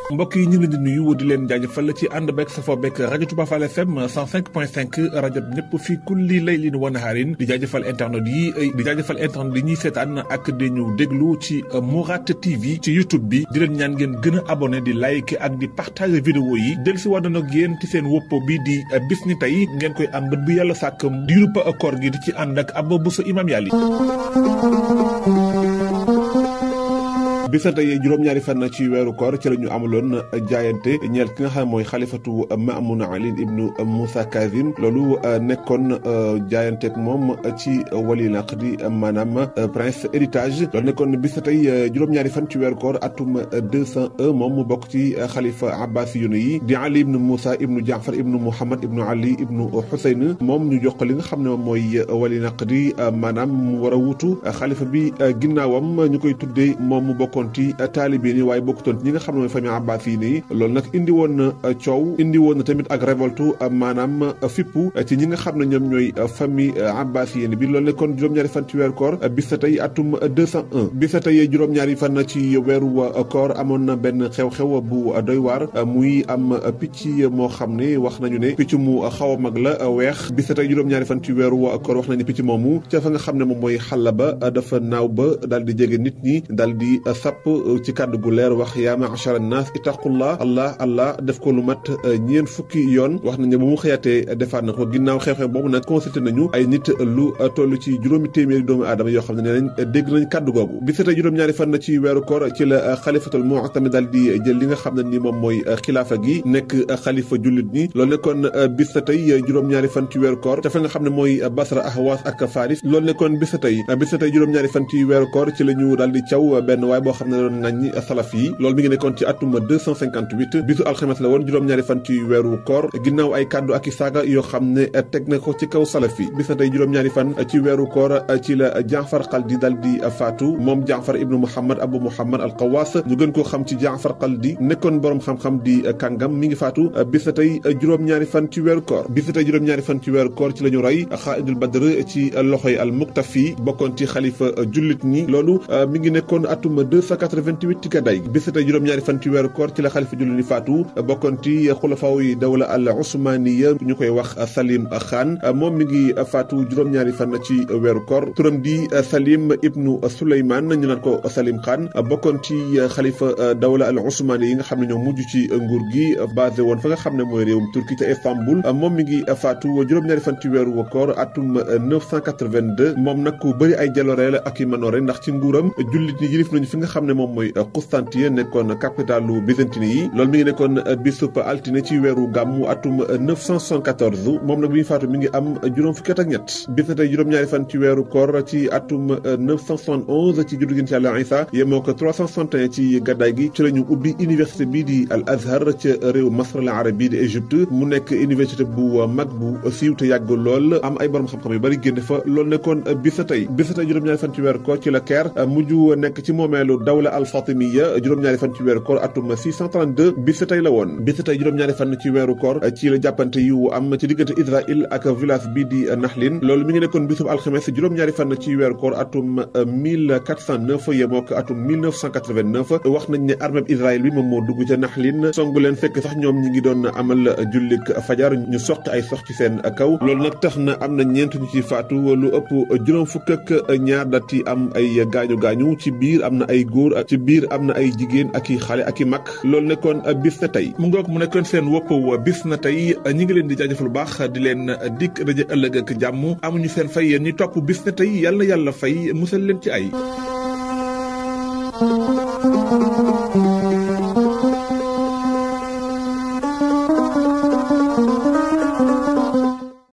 mbokk yi ñu ngi leen di nuyu di leen jaajëfal ci ànd beeg safoo beeg rajo Touba Fall FM 105.5 rajo ñëpp fii kulli laylin wa nahaarin di jaajëfal internet yi ñuy seetaan ak di ñu déglu ci Mourad TV ci YouTube bi di leen ñaan ngeen gën a abonné di like ak di partager vidéo yi del si wàddoon ak yéen ci seen wopp bi di bis ni tey ngeen koy am bët bu yàlla sàkk diirub koor gi di ci ànd ak Abba Bousso Imam Yali. bisa tey juróom-ñaari fan ci weeru koor ci la ñu amaloon jaayante ñeel ki nga xam mooy xalifatu Maamun Ali ibnu Moussa Kazim loolu nekkoon jaayanteeg moom ci wali naqdi maanaam prince héritage loolu nekkoon bisa tey juróom-ñaari fan ci weeru koor atum 201 moom mu bokk ci xalifa abbasiyun yi di Ali ibnu Moussa ibnu Jaafar ibnu Muhammad ibnu Ali ibnu Xuseyn moom ñu jox li nga xam ne moom mooy wali naqdi maanaam mu war a wutu xalifa bi ginnaawam ñu koy tuddee moom mu bokk ci taalibe ni waaye bokkutoon ñi nga xam ne mooy famille abbas yi nii loolu nag indi woon na coow indi woon na tamit ak révolte maanaam fippu ci ñi nga xam ne ñoom ñooy famille abbas yi bi loolu nekkoon juróom-ñaari fan ci weeru koor bis na tey atum 201 bis na tey juróom-ñaari fan ci weeru koor amoon na benn xew-xew bu doy waar muy am picc moo xam ne wax nañu ne picc mu xaw a mag la weex bis na tey juróom-ñaari fan ci weeru koor wax nañu picc moomu ca fa nga xam ne moom mooy xàll ba dafa naaw ba daal di jege nit ñi daal di sàpp ci kàddu gu leer wax yaa ma'shara naas ittaqullah allah def ko lu mat ñeent fukki yoon wax nañ ne bu mu xëyatee defaat na ko ginnaaw xew-xew boobu nag consulté nañu ay nit lu toll ci juróomi téeméeri doomu aadama yoo xam ne nee nañ dégg nañ kàddu googu bi tey juróom-ñaari fan na ci weeru koor ci la xalifatul mu'tamid daal di jël li nga xam ne ni moom mooy xilaafa gi nekk xalifa jullit ñi loolu nekkoon bis tey juróom-ñaari fan ci weeru koor te fa nga xam ne mooy Basra Ahwas ak Faris loolu nekkoon bis tey juróom-ñaari fan ci weeru koor ci la ñu daal di caw benn waay boo xam ne doon nañ salaf yi loolu mi ngi nekkoon ci atum 258 bisu alxames la woon juróom-ñaari fan ci weeru koor ginnaaw ay kàddu ak i saaga yoo xam ne teg na ko ci kaw salaf yi bis na tey juróom-ñaari fan ci weeru koor ci la Jaafar Qaldi dal di faatu moom Jaafar ibnu Muhammad Abu Muhammad al Qawas ñu gën koo xam ci Jaafar Qaldi nekkoon borom xam-xam di kàngam mi ngi faatu bis na tey juróom-ñaari fan ci weeru koor bis na tey juróom-ñaari fan ci weeru koor ci la ñu rey Xaalidul Badr ci loxoy al Muktafi bokkoon ci xalifa jullit ñi loolu mi ngi nekkoon atum 288 ci gàddaay gi bis tey juróom-ñaari fan ci weeru koor ci la xalifa jullit ñi faatu bokkoon ci xulafaaw yi dawla al Usmaniya ñu koy wax Salim Khan moom mi ngi faatu juróom-ñaari fan ci weeru koor turam di Salim ibnu Suleyman ñu naan ko Salim Khan bokkoon ci xalifa dawla al Usmaniya yi nga xam ne ñoo mujj ci nguur gi basé woon fa nga xam ne mooy réewum Turki ca Istanbul moom mi ngi faatu juróom-ñaari fan ci weeru koor atum 982 moom nag ku bëri ay jaloore la ak i manoore ndax ci nguuram jullit ñi yilif nañu fi nga xam ne moom mooy Constantine nekkoon capitalu byzantine yi loolu mi ngi nekkoon bisub altine ci weeru gàmmu atum 974 moom nag bi ñu faatu mi ngi am juróom fukki at ak ñett bis na tey juróom-ñaari fan ci weeru koor ci atum 971 ci juddu gi ci Yàlla Isa yemoo ko 361 ci gàddaay gi ci la ñu ubbi université bii di Al Azhar ca réew Masr al Arabi di Égypte mu nekk université bu mag bu siiw te yàgg lool am ay borom xam-xam yu bari génne fa loolu nekkoon bis na tey juróom-ñaari fan ci weeru koor ci la Caire mujj nekk ci moomeelu dawla al Fatimiyya juróom-ñaari fan ci weeru koor atum 632 bis tey la woon bis tey juróom-ñaari fan ci weeru koor ci la jàppante yu am ci diggante Israël ak village bii di Nahlin loolu mi ngi nekkoon bisub alxames juróom-ñaari fan ci weeru koor atum 1409 yemook atum 1989 wax nañ ne armée Israël bi moom moo dugg ca Nahlin songu leen fekk sax ñoom ñi ngi doon amal jullik fajar ñu soqi ay sox ci seen kaw loolu nag tax na am na ñeent ñu ci faatu lu ëpp juróom fukk ak ñaar daat yi am ay gaañu-gaañu ci biir am na ay góor ci biir am na ay jigéen ak i xale ak i mag loolu nekkoon bis na tey mu ngoog mu nekkoon seen wopp bis na tey ñi ngi leen di jaajëfal bu baax di leen dikk rajo ëllëg ak jàmm amuñu seen fay yéen ñi topp bis na tey yàlla fay musal leen ci ay